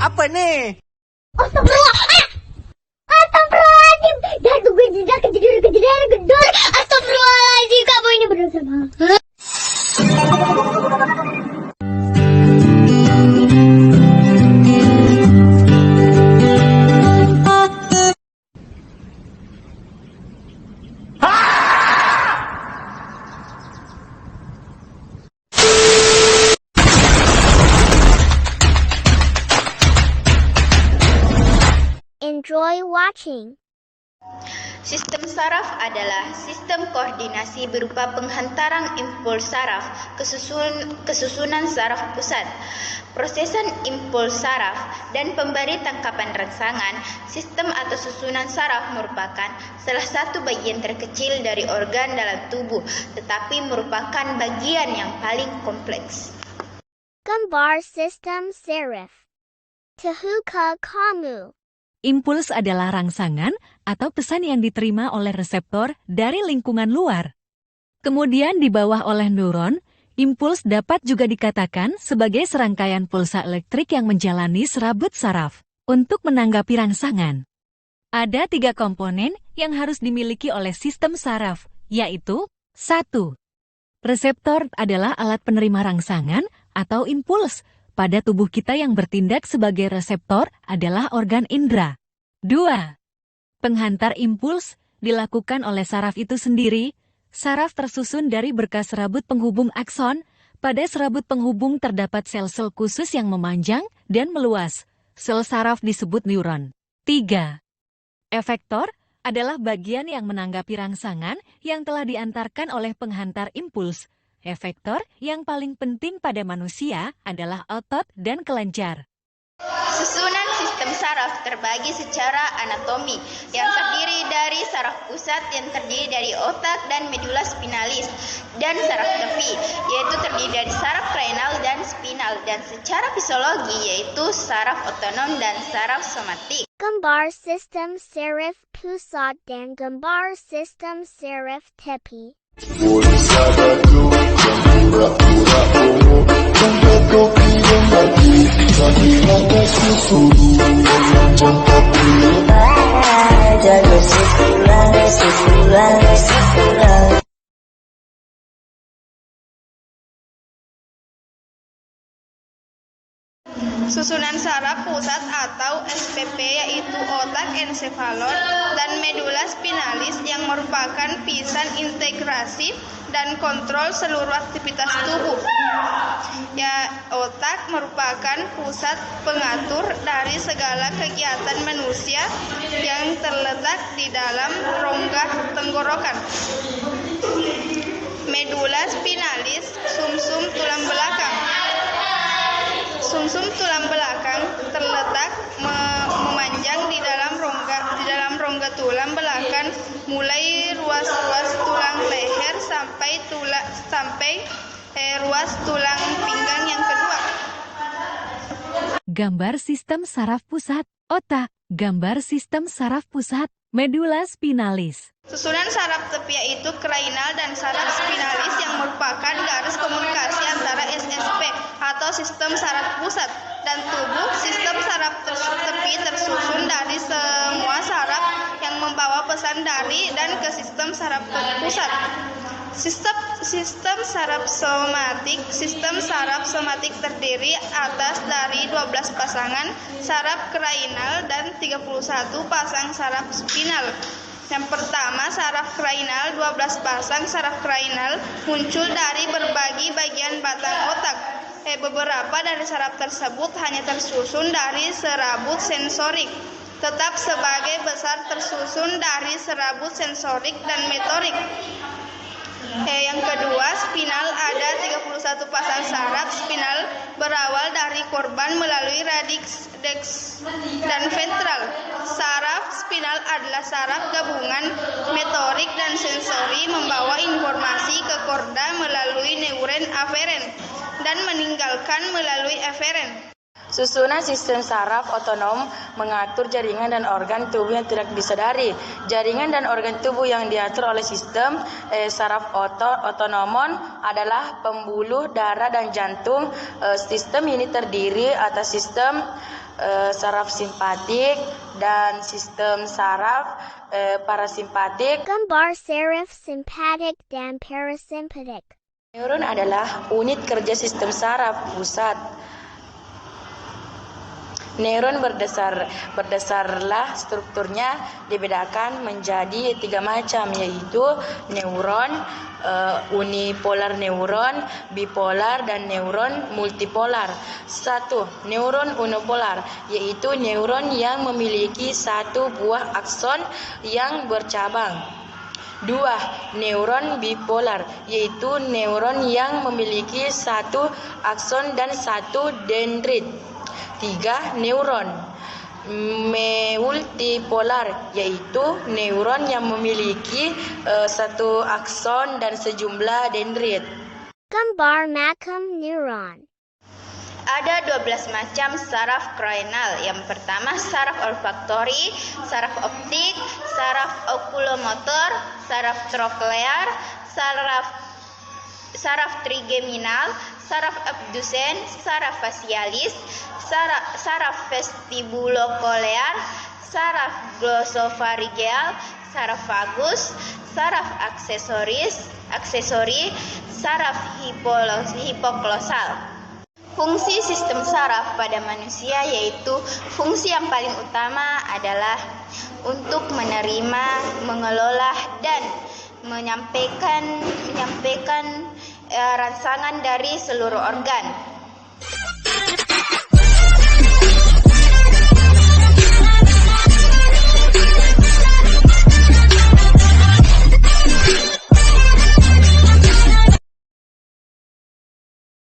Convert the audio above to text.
Apa nih? Astagfirullah. Astagfirullahaladzim. Dan gue tidak gedor. Astagfirullahaladzim. Kamu ini berdosa banget. Enjoy watching. Sistem saraf adalah sistem koordinasi berupa penghantaran impuls saraf ke susunan saraf pusat, prosesan impuls saraf, dan pemberi tangkapan rangsangan. Sistem atau susunan saraf merupakan salah satu bagian terkecil dari organ dalam tubuh, tetapi merupakan bagian yang paling kompleks. Gambar sistem saraf. Tahukah kamu? Impuls adalah rangsangan atau pesan yang diterima oleh reseptor dari lingkungan luar. Kemudian dibawa oleh neuron, impuls dapat juga dikatakan sebagai serangkaian pulsa elektrik yang menjalani serabut saraf untuk menanggapi rangsangan. Ada 3 komponen yang harus dimiliki oleh sistem saraf, yaitu 1. Reseptor adalah alat penerima rangsangan atau impuls. Pada tubuh kita yang bertindak sebagai reseptor adalah organ indera. 2. Penghantar impuls dilakukan oleh saraf itu sendiri. Saraf tersusun dari berkas serabut penghubung akson. Pada serabut penghubung terdapat sel-sel khusus yang memanjang dan meluas. Sel saraf disebut neuron. 3. Efektor adalah bagian yang menanggapi rangsangan yang telah diantarkan oleh penghantar impuls. Efektor yang paling penting pada manusia adalah otot dan kelenjar. Susunan sistem saraf terbagi secara anatomi, yang terdiri dari saraf pusat yang terdiri dari otak dan medula spinalis, dan saraf tepi, yaitu terdiri dari saraf cranial dan spinal, dan secara fisiologi yaitu saraf otonom dan saraf somatik. Gambar sistem saraf pusat dan gambar sistem saraf tepi. Susunan saraf pusat atau SPP yaitu otak, ensefalon, dan medula spinalis yang merupakan pisan integrasi dan kontrol seluruh aktivitas tubuh. Ya, otak merupakan pusat pengatur dari segala kegiatan manusia yang terletak di dalam rongga tenggorokan. Medula spinalis, sumsum tulang belakang. Sumsum tulang belakang terletak memanjang di dalam rongga tulang belakang, mulai ruas-ruas tulang leher sampai ruas tulang pinggang yang kedua. Gambar sistem saraf pusat, otak. Gambar sistem saraf pusat, medula spinalis. Susunan saraf tepi yaitu cranial dan saraf spinalis yang merupakan garis komunikasi antara SSP atau sistem saraf pusat dan tubuh. Sistem saraf tepi tersusun dari semua saraf yang membawa pesan dari dan ke sistem saraf pusat. Sistem saraf somatik. Sistem saraf somatik terdiri atas dari 12 pasangan saraf cranial dan 31 pasang saraf spinal. Yang pertama, saraf cranial. 12 pasang saraf cranial muncul dari berbagai bagian batang otak. Beberapa dari saraf tersebut hanya tersusun dari serabut sensorik, tetap sebagai besar tersusun dari serabut sensorik dan motorik. Yang kedua, spinal. Ada 31 pasang saraf spinal berawal dari korban melalui radix, dex, dan ventral. Saraf spinal adalah saraf gabungan motorik dan sensori membawa informasi ke korda melalui neuron aferen dan meninggalkan melalui eferen. Susunan sistem saraf otonom mengatur jaringan dan organ tubuh yang tidak disadari. Jaringan dan organ tubuh yang diatur oleh sistem saraf otonomon adalah pembuluh darah dan jantung. Sistem ini terdiri atas sistem saraf simpatik dan sistem saraf parasimpatik. Gambar saraf simpatik dan parasimpatik. Neuron adalah unit kerja sistem saraf pusat. Neuron berdasarlah strukturnya dibedakan menjadi 3 macam, yaitu neuron unipolar, neuron bipolar, dan neuron multipolar. 1. Neuron unipolar, yaitu neuron yang memiliki satu buah akson yang bercabang. 2. Neuron bipolar, yaitu neuron yang memiliki satu akson dan satu dendrit. 3. Neuron multipolar, yaitu neuron yang memiliki satu akson dan sejumlah dendrit. Gambar makam neuron. Ada 12 macam saraf cranial. Yang pertama saraf olfaktori, saraf optik, saraf okulomotor, saraf troklear, saraf trigeminal, saraf abdusen, saraf facialis, saraf vestibulocochlear, saraf glosopharyngeal, saraf vagus, saraf aksesori, saraf hipoglosal. Fungsi sistem saraf pada manusia yaitu fungsi yang paling utama adalah untuk menerima, mengelola, dan menyampaikan rangsangan dari seluruh organ.